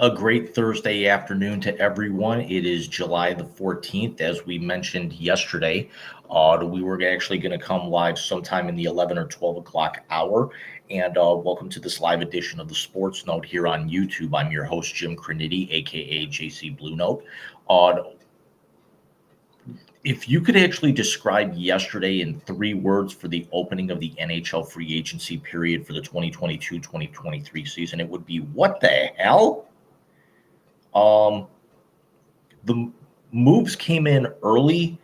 A great Thursday afternoon to everyone. It is July the 14th. As we mentioned yesterday, we were actually going to come live sometime in the 11 or 12 o'clock hour. And welcome to this live edition of the Sports Note here on YouTube. I'm your host, Jim Crinity, aka JC Blue Note. Uh, if you could actually describe yesterday in 3 words for the opening of the NHL free agency period for the 2022-2023 season, it would be what the hell? Um, the moves came in early.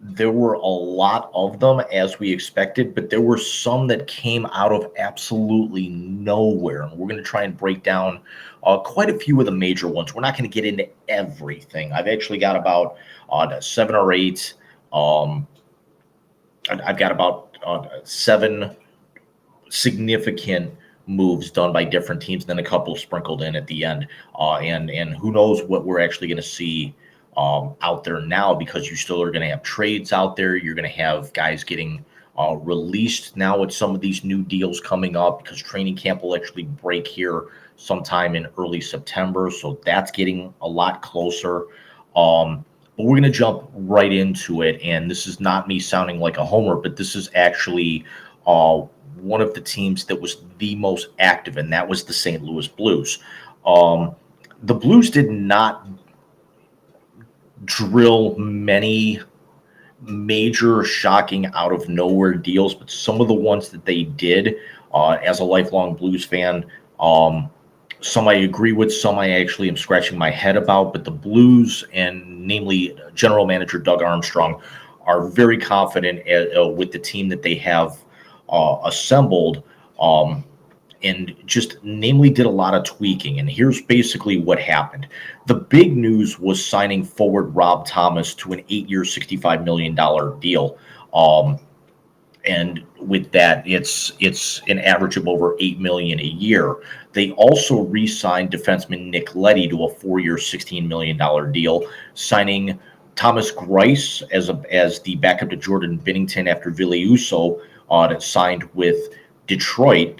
There were a lot of them as we expected, but there were some that came out of absolutely nowhere. And we're going to try and break down quite a few of the major ones. We're not going to get into everything. I've actually got about 7 or 8. I've got about 7 significant moves done by different teams, and then a couple sprinkled in at the end. And who knows what we're actually going to see out there now, because you still are going to have trades out there. You're going to have guys getting released now with some of these new deals coming up, because training camp will actually break here sometime in early September. So that's getting a lot closer. But we're going to jump right into it. And this is not me sounding like a homer, but this is actually one of the teams that was the most active, and that was the St. Louis Blues. The Blues did not drill many major, shocking, out of nowhere deals, but some of the ones that they did, as a lifelong Blues fan, some I agree with, some I actually am scratching my head about. But the Blues, and namely general manager Doug Armstrong, are very confident with the team that they have assembled, and just namely did a lot of tweaking. And here's basically what happened. The big news was signing forward Rob Thomas to an 8-year, $65 million deal. And with that, it's an average of over $8 million a year. They also re-signed defenseman Nick Leddy to a 4-year, $16 million deal, signing Thomas Greiss as the backup to Jordan Binnington after Ville Husso signed with Detroit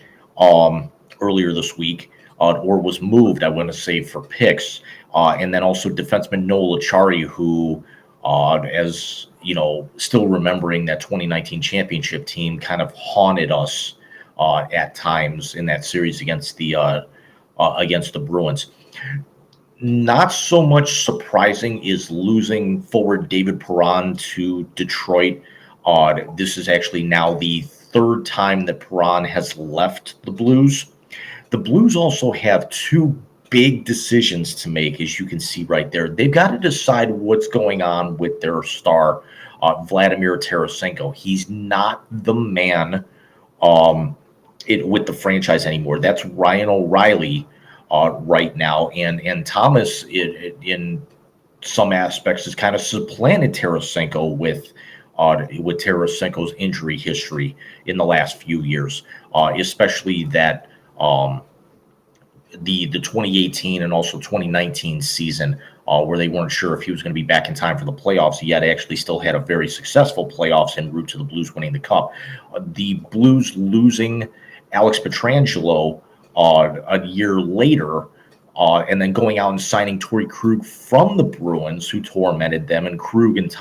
earlier this week, or was moved, I want to say, for picks. And then also defenseman Noel Acciari, who, as you know, still remembering that 2019 championship team, kind of haunted us at times in that series against the Bruins. Not so much surprising is losing forward David Perron to Detroit. This is actually now the 3rd time that Perron has left the Blues. The Blues also have 2 big decisions to make, as you can see right there. They've got to decide what's going on with their star, Vladimir Tarasenko. He's not the man with the franchise anymore. That's Ryan O'Reilly right now. And Thomas, in some aspects, has kind of supplanted Tarasenko with Tarasenko's injury history in the last few years, especially that the 2018 and also 2019 season, where they weren't sure if he was going to be back in time for the playoffs. Yet actually still had a very successful playoffs en route to the Blues winning the Cup. The Blues losing Alex Pietrangelo a year later, and then going out and signing Torrey Krug from the Bruins, who tormented them. And Krug and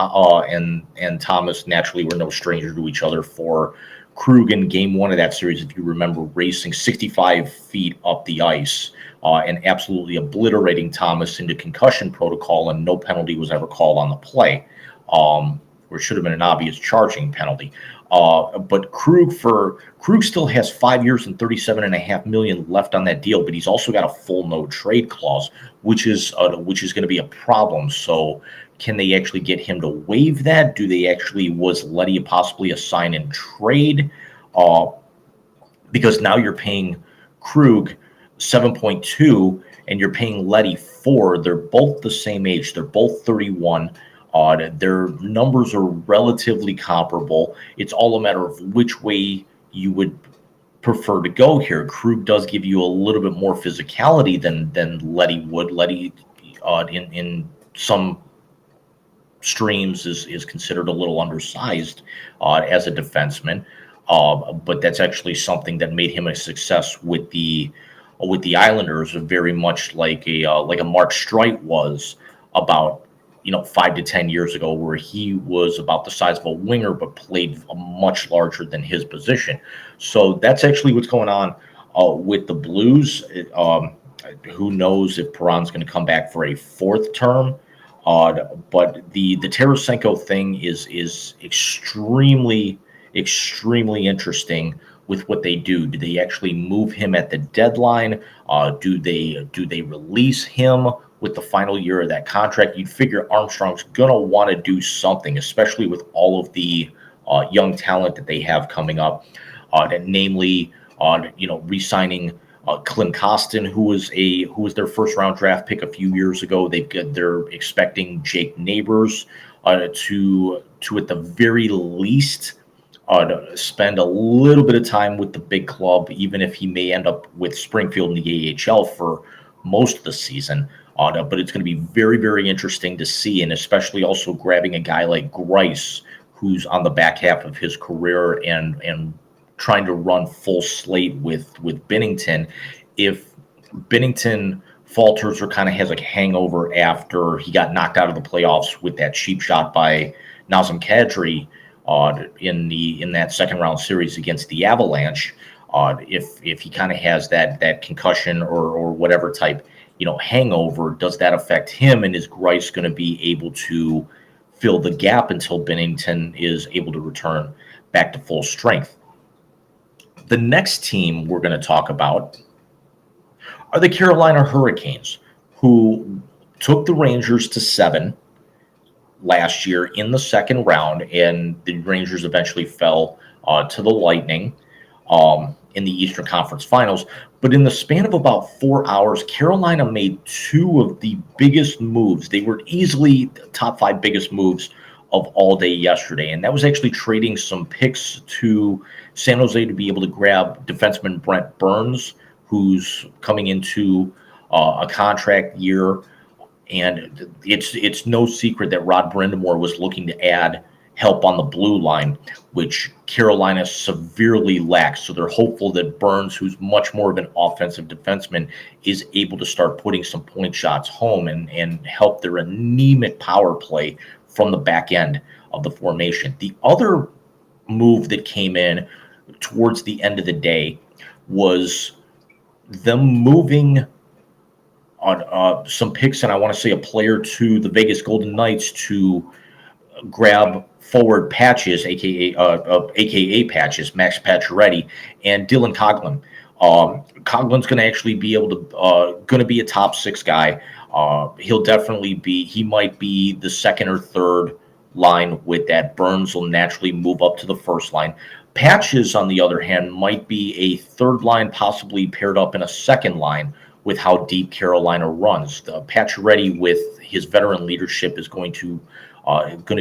Thomas naturally were no stranger to each other. For Krug in Game 1 of that series, if you remember, racing 65 feet up the ice and absolutely obliterating Thomas into concussion protocol, and no penalty was ever called on the play, or it should have been an obvious charging penalty. But Krug still has 5 years and $37.5 million left on that deal, but he's also got a full no trade clause, which is going to be a problem. So can they actually get him to waive that? Was Leddy possibly a sign and trade? Because now you're paying Krug 7.2 and you're paying Leddy 4. They're both the same age. They're both 31. Their numbers are relatively comparable. It's all a matter of which way you would prefer to go here. Krug does give you a little bit more physicality than Leddy would. Leddy, in some streams, is considered a little undersized as a defenseman, but that's actually something that made him a success with the with the Islanders, very much like a Mark Streit was about 5 to 10 years ago, where he was about the size of a winger but played a much larger than his position. So that's actually what's going on with the Blues. Who knows if Perron's going to come back for a fourth term? But the Tarasenko thing is extremely interesting with what they do. Do they actually move him at the deadline? Do they release him with the final year of that contract? You'd figure Armstrong's gonna want to do something, especially with all of the young talent that they have coming up, namely re-signing Klim Kostin, who was their first round draft pick a few years ago. They're expecting Jake Neighbors to at the very least spend a little bit of time with the big club, even if he may end up with Springfield in the AHL for most of the season. But it's going to be very interesting to see, and especially also grabbing a guy like Grice, who's on the back half of his career and trying to run full slate with Binnington. If Binnington falters or kind of has a hangover after he got knocked out of the playoffs with that cheap shot by Nazem Kadri in that second round series against the Avalanche, if he kind of has that concussion or whatever type hangover, does that affect him, and is Grice going to be able to fill the gap until Binnington is able to return back to full strength? The next team we're going to talk about are the Carolina Hurricanes, who took the Rangers to 7 last year in the second round, and the Rangers eventually fell to the Lightning in the Eastern Conference Finals. But in the span of about 4 hours, Carolina made 2 of the biggest moves. They were easily the top 5 biggest moves of all day yesterday, and that was actually trading some picks to San Jose to be able to grab defenseman Brent Burns, who's coming into a contract year. And it's no secret that Rod Brindamore was looking to add help on the blue line, which Carolina severely lacks. So they're hopeful that Burns, who's much more of an offensive defenseman, is able to start putting some point shots home and help their anemic power play from the back end of the formation. The other move that came in towards the end of the day was them moving on some picks, and I want to say a player to the Vegas Golden Knights to grab forward Patches, aka Patches, Max Pacioretty, and Dylan Coghlan. Coughlin's going to actually be able to going to be a top 6 guy. He might be the second or third line with that. Burns will naturally move up to the first line. Patches, on the other hand, might be a third line, possibly paired up in a second line with how deep Carolina runs. Pacioretty, with his veteran leadership, is going to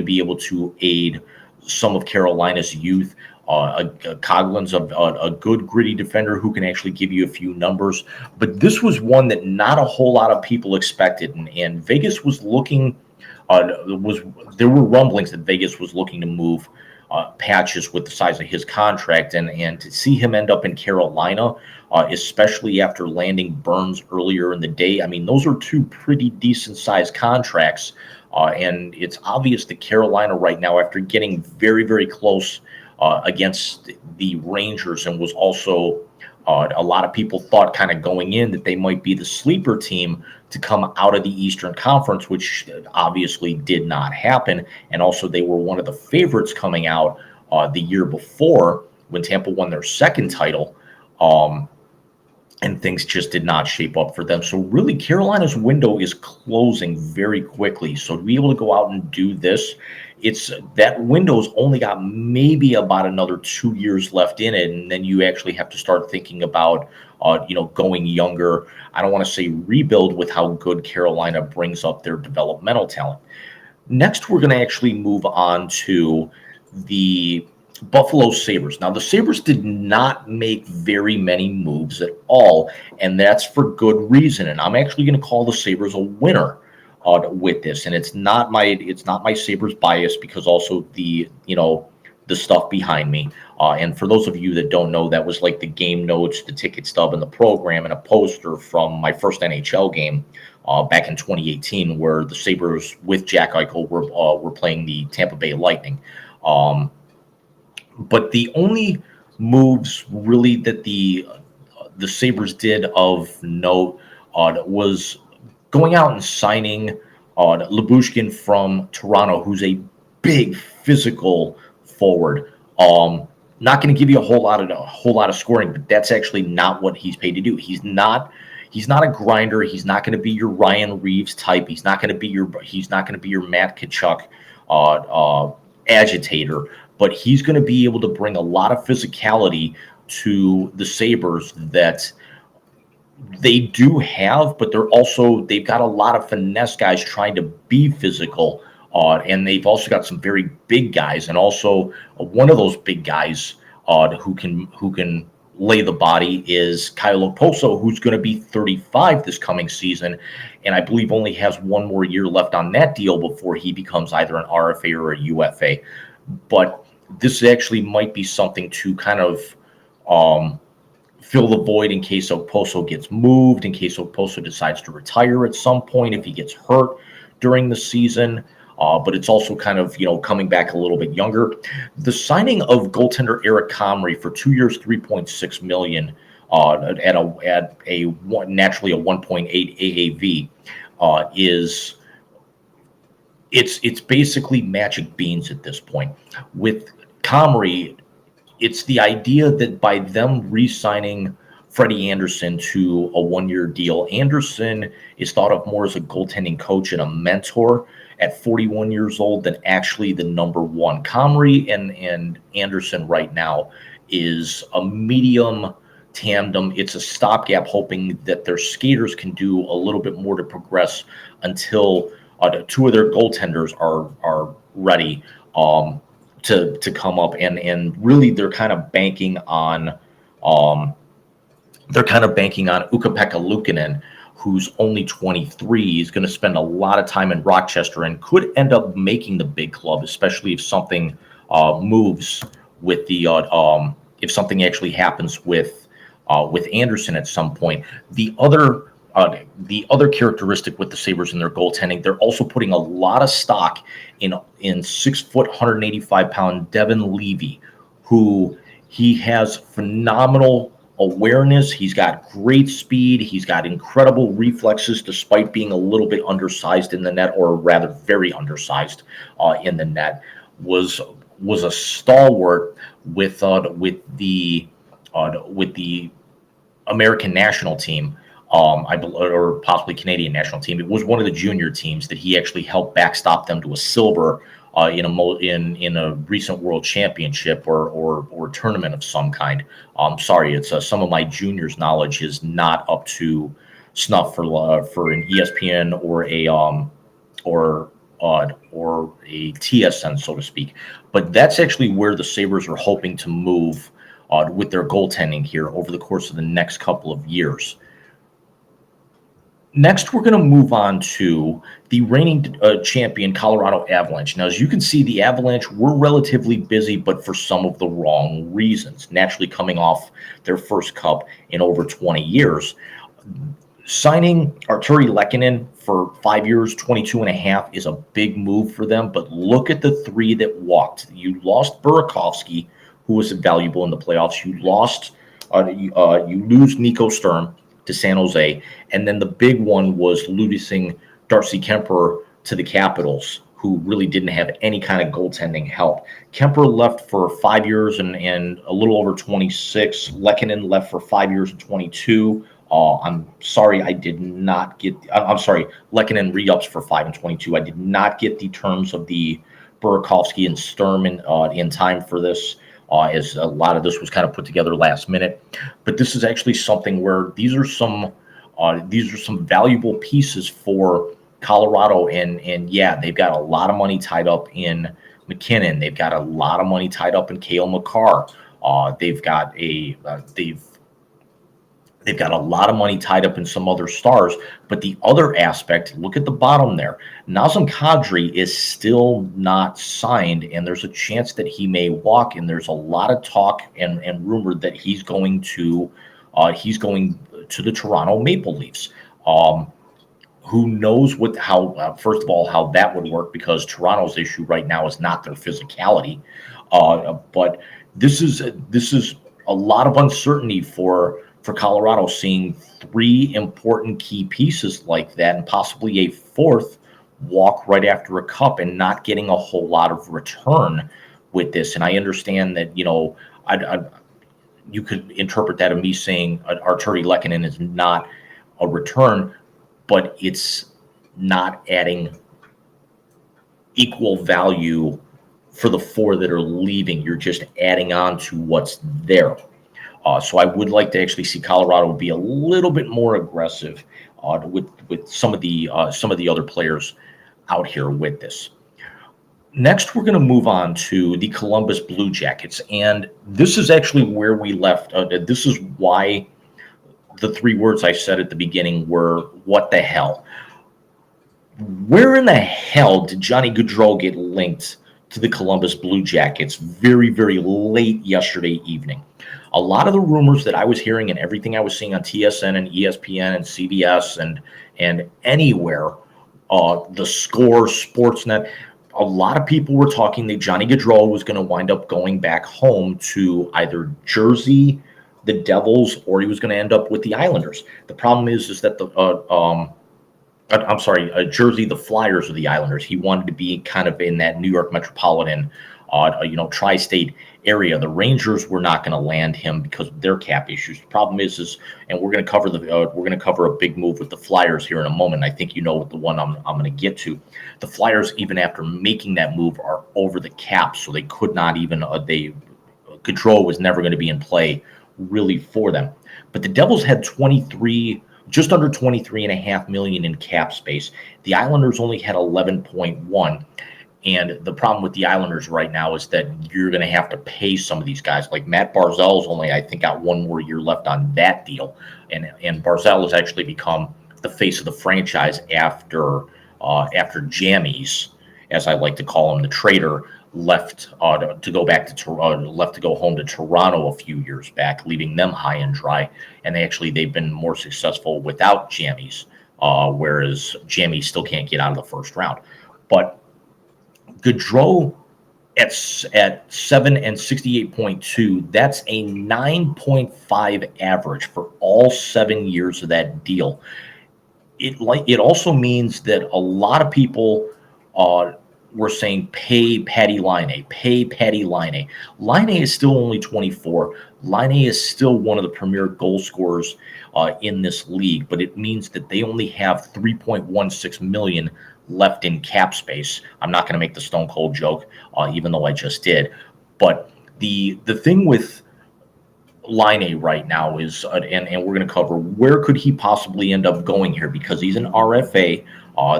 be able to aid some of Carolina's youth. Coughlin's a good gritty defender who can actually give you a few numbers. But this was one that not a whole lot of people expected, and Vegas was looking. There were rumblings that Vegas was looking to move Patches with the size of his contract, and to see him end up in Carolina, especially after landing Burns earlier in the day. I mean, those are 2 pretty decent sized contracts, and it's obvious that Carolina right now, after getting very close against the Rangers, and was also a lot of people thought kind of going in that they might be the sleeper team to come out of the Eastern Conference, which obviously did not happen. And also they were one of the favorites coming out the year before when Tampa won their second title. And things just did not shape up for them. So really, Carolina's window is closing very quickly. So to be able to go out and do this, that window's only got maybe about another 2 years left in it, and then you actually have to start thinking about, going younger. I don't want to say rebuild with how good Carolina brings up their developmental talent. Next, we're going to actually move on to the Buffalo Sabres. Now, the Sabres did not make very many moves at all, and that's for good reason. And I'm actually going to call the Sabres a winner with this. And it's not my Sabres bias, because also the the stuff behind me. And for those of you that don't know, that was like the game notes, the ticket stub, and the program, and a poster from my first NHL game back in 2018, where the Sabers with Jack Eichel were playing the Tampa Bay Lightning. But the only moves really that the Sabres did of note was going out and signing Lyubushkin from Toronto, who's a big physical forward. Not going to give you a whole lot of scoring, but that's actually not what he's paid to do. He's not a grinder. He's not going to be your Ryan Reeves type. He's not going to be your Matt Tkachuk agitator. But he's going to be able to bring a lot of physicality to the Sabres that they do have, but they've got a lot of finesse guys trying to be physical, and they've also got some very big guys, and also one of those big guys who can lay the body is Kyle Okposo, who's going to be 35 this coming season, and I believe only has one more year left on that deal before he becomes either an RFA or a UFA. But this actually might be something to kind of fill the void in case Okposo gets moved, in case Okposo decides to retire at some point, if he gets hurt during the season. But it's also kind of, coming back a little bit younger. The signing of goaltender Eric Comrie for 2 years, $3.6 million at a naturally a 1.8 AAV is it's basically magic beans at this point. With Comrie, it's the idea that by them re-signing Freddie Anderson to a one-year deal, Anderson is thought of more as a goaltending coach and a mentor at 41 years old than actually the number one. Comrie and Anderson right now is a medium tandem. It's a stopgap, hoping that their skaters can do a little bit more to progress until two of their goaltenders are ready to come up, and really they're kind of banking on Ukko-Pekka Luukkonen, who's only 23. He's going to spend a lot of time in Rochester and could end up making the big club, especially if something moves with the if something actually happens with Anderson at some point. The other characteristic with the Sabres and their goaltending, they're also putting a lot of stock in 6 foot, 185 pound Devin Levy, who he has phenomenal awareness. He's got great speed. He's got incredible reflexes, despite being a little bit undersized in the net, or rather very undersized in the net. Was a stalwart with the American national team. Or possibly Canadian national team. It was one of the junior teams that he actually helped backstop them to a silver in a recent World Championship or tournament of some kind. Sorry, it's some of my juniors' knowledge is not up to snuff for an ESPN or a TSN, so to speak. But that's actually where the Sabres are hoping to move with their goaltending here over the course of the next couple of years. Next, we're going to move on to the reigning champion Colorado Avalanche. Now, as you can see, the Avalanche were relatively busy, but for some of the wrong reasons. Naturally, coming off their first cup in over 20 years. Signing Arturi Lehkonen for 5 years, 22.5 is a big move for them, but look at the three that walked. You lost Burakovsky, who was invaluable in the playoffs. You lose Nico Sturm to San Jose, and then the big one was losing Darcy Kemper to the Capitals, who really didn't have any kind of goaltending help. Kemper left for 5 years and a little over 26. Lehkonen left for 5 years and 22. I'm sorry, Lehkonen re-ups for 5 and 22. I did not get the terms of the Burakovsky and Sturm in time for this. As a lot of this was kind of put together last minute, but this is actually something where these are some valuable pieces for Colorado, and yeah, they've got a lot of money tied up in McKinnon. They've got a lot of money tied up in Cale Makar. They've got a lot of money tied up in some other stars. But the other aspect, look at the bottom there. Nazem Kadri is still not signed, and there's a chance that he may walk. And there's a lot of talk and rumor that he's going to the Toronto Maple Leafs. Who knows how first of all how that would work, because Toronto's issue right now is not their physicality, but this is a lot of uncertainty for Colorado, seeing three important key pieces like that and possibly a fourth walk right after a cup and not getting a whole lot of return with this. And I understand that, you could interpret that of me saying Arturi Lehkonen is not a return, but it's not adding equal value for the four that are leaving. You're just adding on to what's there. So I would like to actually see Colorado be a little bit more aggressive with some of the other players out here with this. Next, we're going to move on to the Columbus Blue Jackets, and this is actually where we left. This is why the three words I said at the beginning were, what the hell? Where in the hell did Johnny Gaudreau get linked to the Columbus Blue Jackets very, very late yesterday evening? A lot of the rumors that I was hearing and everything I was seeing on TSN and ESPN and CBS and anywhere, the Score, Sportsnet, a lot of people were talking that Johnny Gaudreau was going to wind up going back home to either Jersey, the Devils, or he was going to end up with the Islanders. The problem is that Jersey, the Flyers, or the Islanders. He wanted to be kind of in that New York metropolitan, tri-state area. The Rangers were not going to land him because of their cap issues. The problem is, and we're going to cover a big move with the Flyers here in a moment. I think you know what the one I'm going to get to. The Flyers, even after making that move, are over the cap, so they could not even. Gaudreau was never going to be in play really for them. But the Devils had just under 23.5 million in cap space. The Islanders only had 11.1. And the problem with the Islanders right now is that you're going to have to pay some of these guys. Like Matt Barzal's only, I think, got one more year left on that deal. And Barzal has actually become the face of the franchise after Jammies, as I like to call him, the trader, left to go home to Toronto a few years back, leaving them high and dry. And they've been more successful without Jammies, whereas Jammies still can't get out of the first round. But Gaudreau at 7 and 68.2, that's a 9.5 average for all 7 years of that deal. It also means that a lot of people were saying pay Patty Laine. Laine is still only 24. Laine is still one of the premier goal scorers in this league, but it means that they only have $3.16 million left in cap space. I'm not going to make the Stone Cold joke, even though I just did. But the thing with Laine right now is, and we're going to cover, where could he possibly end up going here? Because he's an RFA.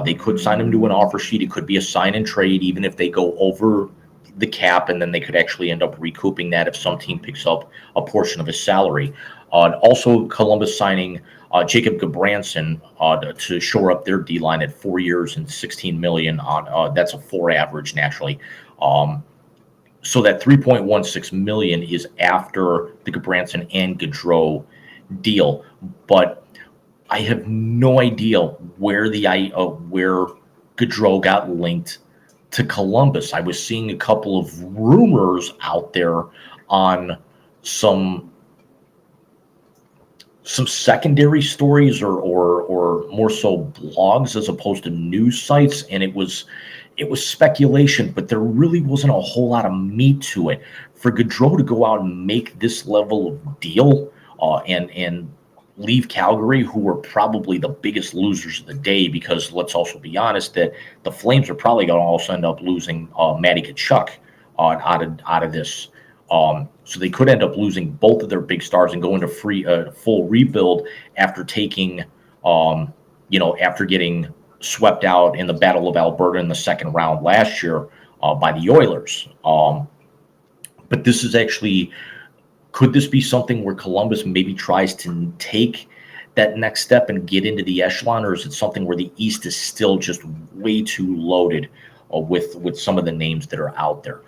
They could sign him to an offer sheet. It could be a sign and trade, even if they go over the cap, and then they could actually end up recouping that if some team picks up a portion of his salary. Also, Columbus signing Jacob Gabranson to shore up their D-line at 4 years and $16 million. That's a 4 average, naturally. So that $3.16 million is after the Gabranson and Gaudreau deal. But I have no idea where Gaudreau got linked to Columbus. I was seeing a couple of rumors out there on some secondary stories or more so blogs as opposed to news sites, and it was speculation, but there really wasn't a whole lot of meat to it. For Gaudreau to go out and make this level of deal and leave Calgary, who were probably the biggest losers of the day, because let's also be honest that the Flames are probably going to also end up losing Matty Tkachuk out of this. So they could end up losing both of their big stars and go into full rebuild after taking, after getting swept out in the Battle of Alberta in the second round last year by the Oilers. But this is actually Could this be something where Columbus maybe tries to take that next step and get into the echelon, or is it something where the East is still just way too loaded with some of the names that are out there?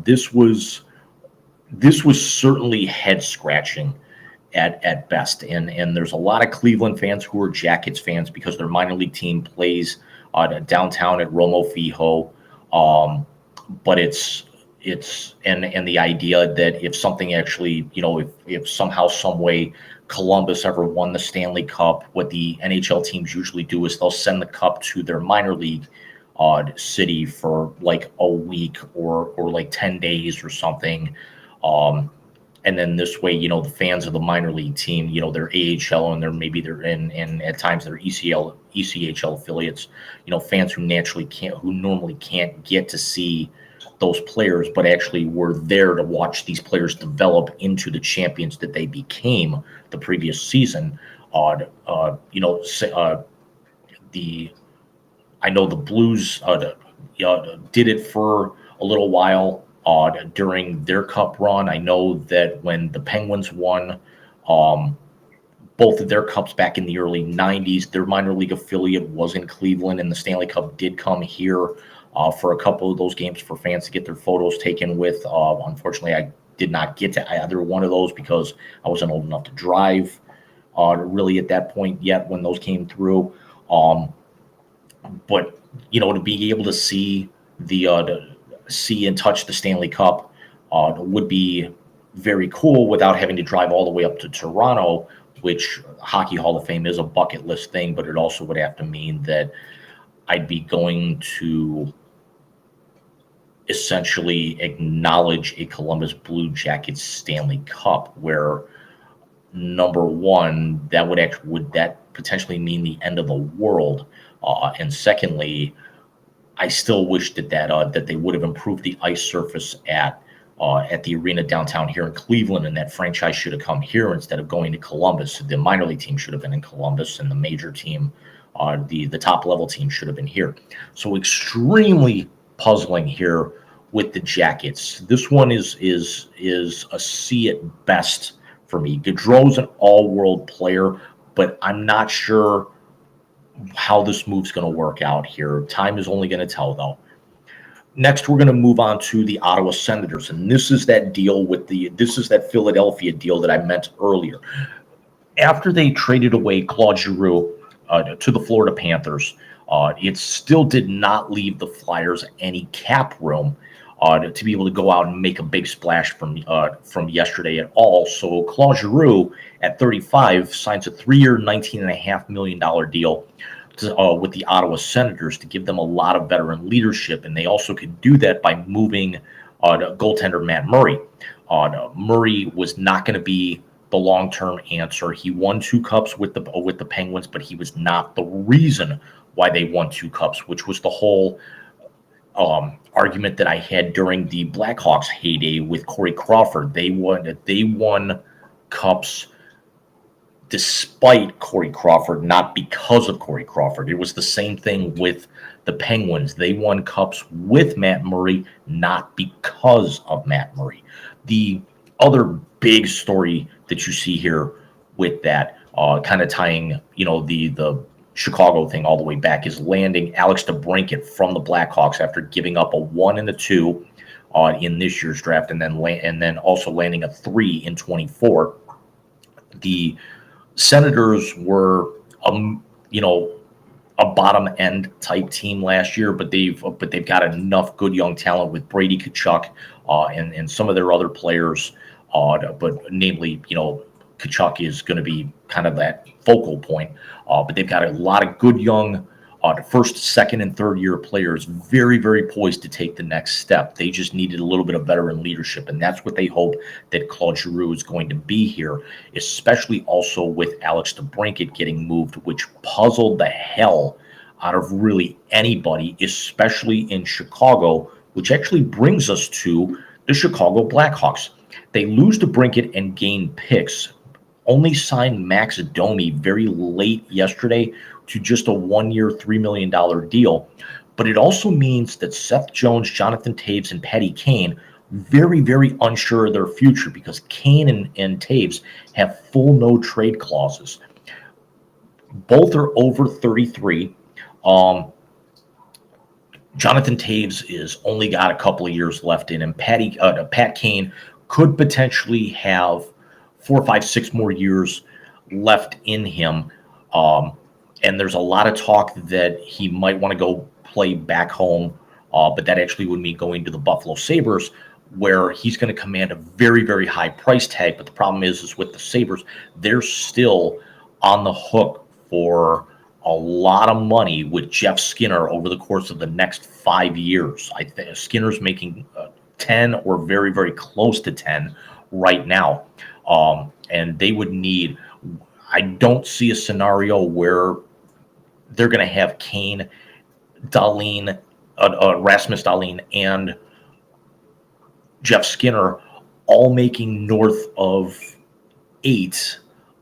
This was certainly head scratching at best, and there's a lot of Cleveland fans who are Jackets fans because their minor league team plays downtown at Romo Fijo, but it's and the idea that if something actually, if somehow, some way Columbus ever won the Stanley Cup, what the NHL teams usually do is they'll send the cup to their minor league city for like a week or like 10 days or something. And then this way, the fans of the minor league team, their AHL and they're in at times their ECHL affiliates, fans who normally can't get to see those players, but actually were there to watch these players develop into the champions that they became the previous season. I know the Blues did it for a little while during their cup run. I know that when the Penguins won both of their cups back in the early 90s, their minor league affiliate was in Cleveland, and the Stanley Cup did come here for a couple of those games for fans to get their photos taken with. Unfortunately, I did not get to either one of those because I wasn't old enough to drive really at that point yet when those came through. But to be able to see to see and touch the Stanley Cup would be very cool without having to drive all the way up to Toronto, which Hockey Hall of Fame is a bucket list thing, but it also would have to mean that I'd be going to essentially acknowledge a Columbus Blue Jackets Stanley Cup, where number one, would that potentially mean the end of the world? And secondly, I still wish that they would have improved the ice surface at the arena downtown here in Cleveland, and that franchise should have come here instead of going to Columbus. The minor league team should have been in Columbus, and the major team, the top level team, should have been here. So extremely puzzling here with the Jackets. This one is a C at best for me. Gaudreau's an all-world player, but I'm not sure how this move's going to work out here. Time is only going to tell, though. Next, we're going to move on to the Ottawa Senators, and this is that Philadelphia deal that I meant earlier. After they traded away Claude Giroux to the Florida Panthers, it still did not leave the Flyers any cap room to be able to go out and make a big splash from yesterday at all. So Claude Giroux, at 35, signs a 3-year, $19.5 million deal with the Ottawa Senators to give them a lot of veteran leadership, and they also could do that by moving goaltender Matt Murray. Murray was not going to be the long-term answer. He won 2 cups with the Penguins, but he was not the reason why they won 2 cups, which was the whole argument that I had during the Blackhawks heyday with Corey Crawford. They won cups despite Corey Crawford, not because of Corey Crawford. It was the same thing with the Penguins. They won cups with Matt Murray, not because of Matt Murray. The other big story that you see here with that, kind of tying, the Chicago thing all the way back, is landing Alex DeBrincat from the Blackhawks after giving up a 1 and a 2 in this year's draft, and then also landing a 3 in 24. The Senators were a bottom end type team last year, but they've got enough good young talent with Brady Tkachuk and some of their other players, but namely, Tkachuk is going to be kind of that focal point. But they've got a lot of good young first, second, and third year players, very, very poised to take the next step. They just needed a little bit of veteran leadership, and that's what they hope that Claude Giroux is going to be here, especially also with Alex DeBrincat getting moved, which puzzled the hell out of really anybody, especially in Chicago, which actually brings us to the Chicago Blackhawks. They lose DeBrincat and gain picks. Only signed Max Domi very late yesterday to just a 1-year, $3 million deal. But it also means that Seth Jones, Jonathan Taves, and Patty Kane very, very unsure of their future because Kane and Taves have full no trade clauses. Both are over 33. Um, Jonathan Taves is only got a couple of years left in him. Pat Kane could potentially have 4, 5, 6 more years left in him. Um, and there's a lot of talk that he might want to go play back home, but that actually would mean going to the Buffalo Sabers, where he's going to command a very, very high price tag. But the problem is with the Sabers, they're still on the hook for a lot of money with Jeff Skinner over the course of the next 5 years. I think Skinner's making 10 or very, very close to 10 right now. And they would need, I don't see a scenario where they're going to have Kane, Dahlin, Rasmus Dahlin, and Jeff Skinner all making north of 8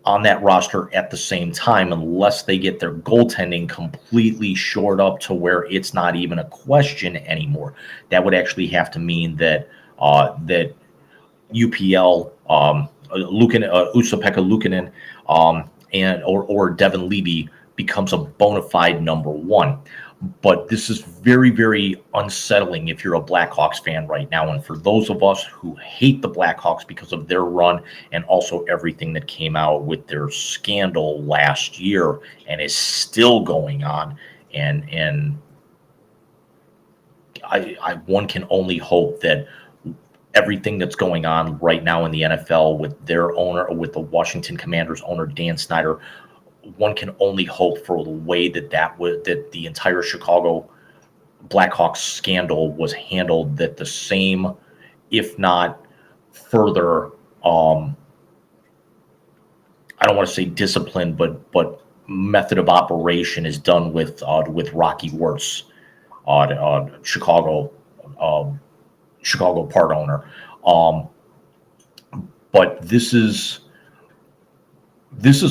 on that roster at the same time, unless they get their goaltending completely shored up to where it's not even a question anymore. That would actually have to mean that that UPL, Usapekka Luukkonen, and or Devin Levy becomes a bona fide number one. But this is very, very unsettling if you're a Blackhawks fan right now. And for those of us who hate the Blackhawks because of their run and also everything that came out with their scandal last year and is still going on, and one can only hope that everything that's going on right now in the NFL with their owner, with the Washington Commanders owner, Dan Snyder, one can only hope for the way that the entire Chicago Blackhawks scandal was handled, that the same, if not further, I don't want to say discipline, but method of operation is done with Rocky Wirtz, Chicago part owner. But this is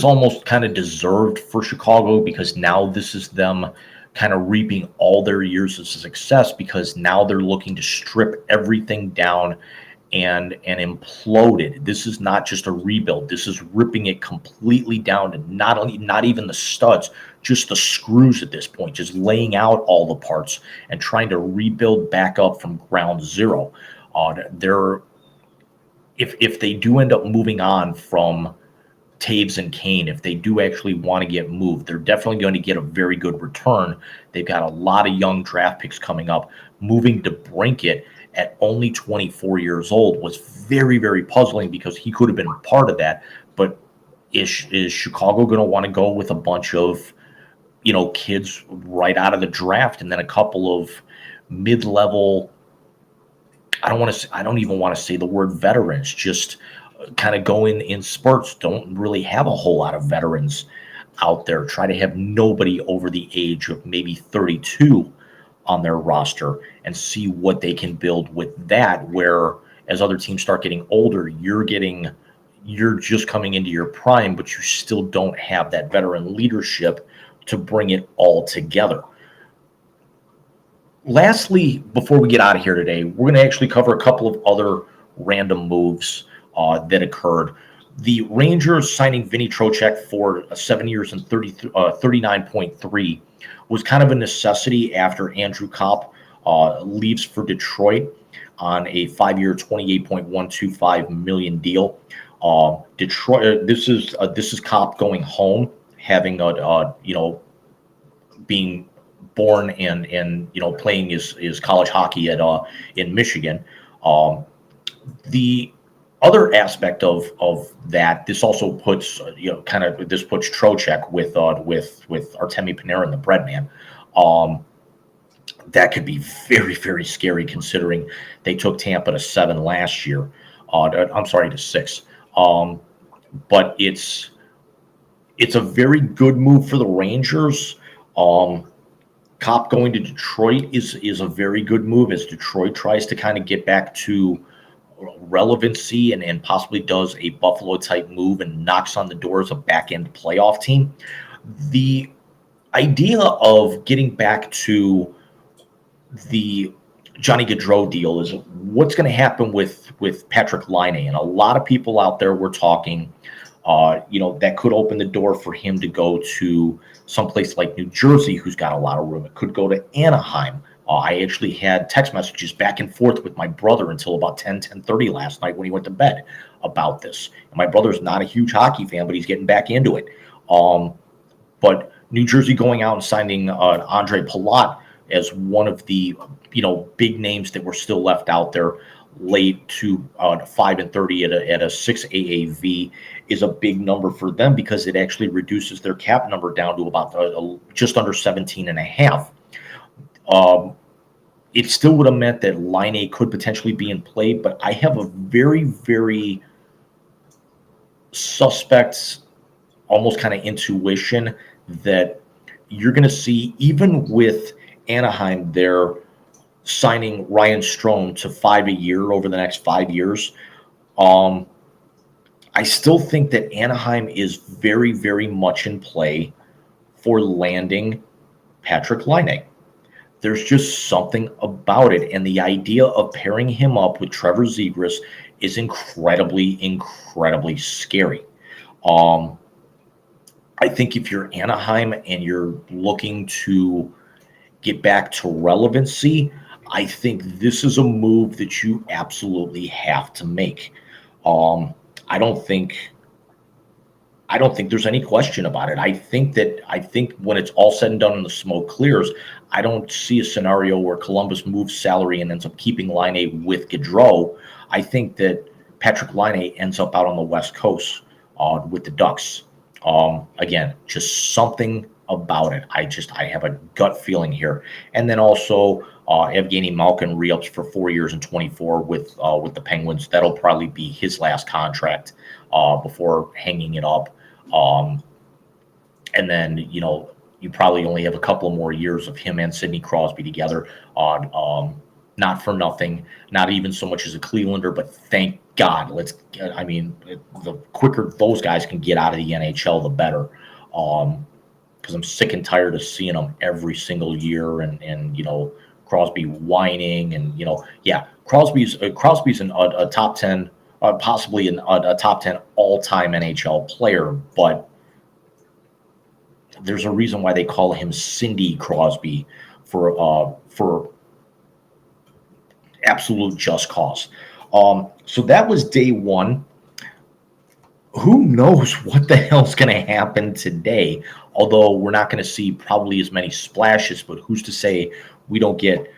almost kind of deserved for Chicago, because now this is them kind of reaping all their years of success, because now they're looking to strip everything down and implode it. This is not just a rebuild. This is ripping it completely down to not even the studs, just the screws at this point, just laying out all the parts and trying to rebuild back up from ground zero. If they do end up moving on from Taves and Kane, if they do actually want to get moved, they're definitely going to get a very good return. They've got a lot of young draft picks coming up. Moving DeBrincat at only 24 years old was very, very puzzling, because he could have been part of that. But is Chicago going to want to go with a bunch of, kids right out of the draft, and then a couple of mid-level, I don't even want to say the word veterans, just kind of go in spurts, don't really have a whole lot of veterans out there, try to have nobody over the age of maybe 32 on their roster, and see what they can build with that, where as other teams start getting older, you're just coming into your prime, but you still don't have that veteran leadership to bring it all together. Lastly, before we get out of here today, we're going to actually cover a couple of other random moves that occurred. The Rangers signing Vinny Trocheck for 7 years and 39.3 was kind of a necessity after Andrew Kopp leaves for Detroit on a 5-year, $28.125 million deal. Detroit. This is Kopp going home, having being born and playing his college hockey in Michigan. The other aspect of that, this also puts this puts Trocheck with Artemi Panarin, the bread man. That could be very, very scary, considering they took Tampa to 7 last year. I'm sorry, to 6. But it's a very good move for the Rangers. Kopp going to Detroit is a very good move, as Detroit tries to kind of get back to relevancy and possibly does a Buffalo type move and knocks on the doors a back end playoff team. The idea of getting back to the Johnny Gaudreau deal is what's going to happen with Patrick Laine? And a lot of people out there were talking, that could open the door for him to go to someplace like New Jersey, who's got a lot of room. It could go to Anaheim. I actually had text messages back and forth with my brother until about 10:30 last night when he went to bed about this. And my brother's not a huge hockey fan, but he's getting back into it. But New Jersey going out and signing Andre Palat as one of the big names that were still left out there late to 5-30 at a 6 AAV is a big number for them, because it actually reduces their cap number down to about just under 17 and a half. It still would have meant that Laine could potentially be in play, but I have a very, very suspect, almost kind of intuition that you're going to see, even with Anaheim there signing Ryan Strome to $5 a year over the next 5 years, I still think that Anaheim is very, very much in play for landing Patrick Laine. There's just something about it. And the idea of pairing him up with Trevor Zegras is incredibly, incredibly scary. I think if you're Anaheim and you're looking to get back to relevancy, I think this is a move that you absolutely have to make. I don't think there's any question about it. I think when it's all said and done and the smoke clears, I don't see a scenario where Columbus moves salary and ends up keeping Laine with Gaudreau. I think that Patrick Laine ends up out on the West Coast with the Ducks. Again, just something about it. I have a gut feeling here. And then also Evgeny Malkin re-ups for 4 years and 24 with the Penguins. That'll probably be his last contract before hanging it up. And then, you probably only have a couple more years of him and Sidney Crosby together on not for nothing, not even so much as a Clevelander, but thank God. The quicker those guys can get out of the NHL, the better. Because I'm sick and tired of seeing them every single year and Crosby whining and, Crosby's a top 10, possibly a top 10 all-time NHL player, but there's a reason why they call him Cindy Crosby for absolute just cause. So that was day one. Who knows what the hell's going to happen today? Although we're not going to see probably as many splashes, but who's to say we don't get,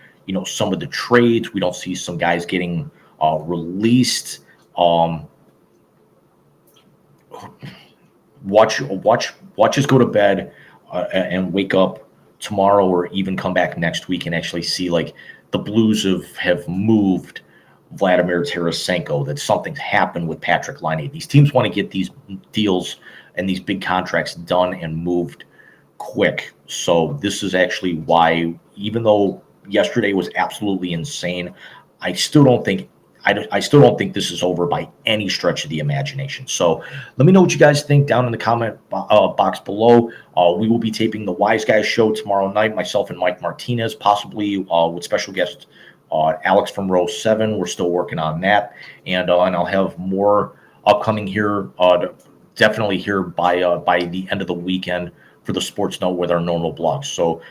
some of the trades? We don't see some guys getting released. Watch us go to bed and wake up tomorrow, or even come back next week and actually see like the Blues have moved Vladimir Tarasenko, that something's happened with Patrick Laine. These teams want to get these deals and these big contracts done and moved quick. So this is actually why, even though yesterday was absolutely insane, I still don't think this is over by any stretch of the imagination. So let me know what you guys think down in the comment box below. We will be taping the Wise Guys show tomorrow night, myself and Mike Martinez, possibly with special guest Alex from row 7. We're still working on that. And I'll have more upcoming here, definitely here by the end of the weekend for the Sports Note with our normal blogs. So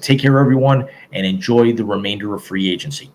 take care, everyone, and enjoy the remainder of free agency.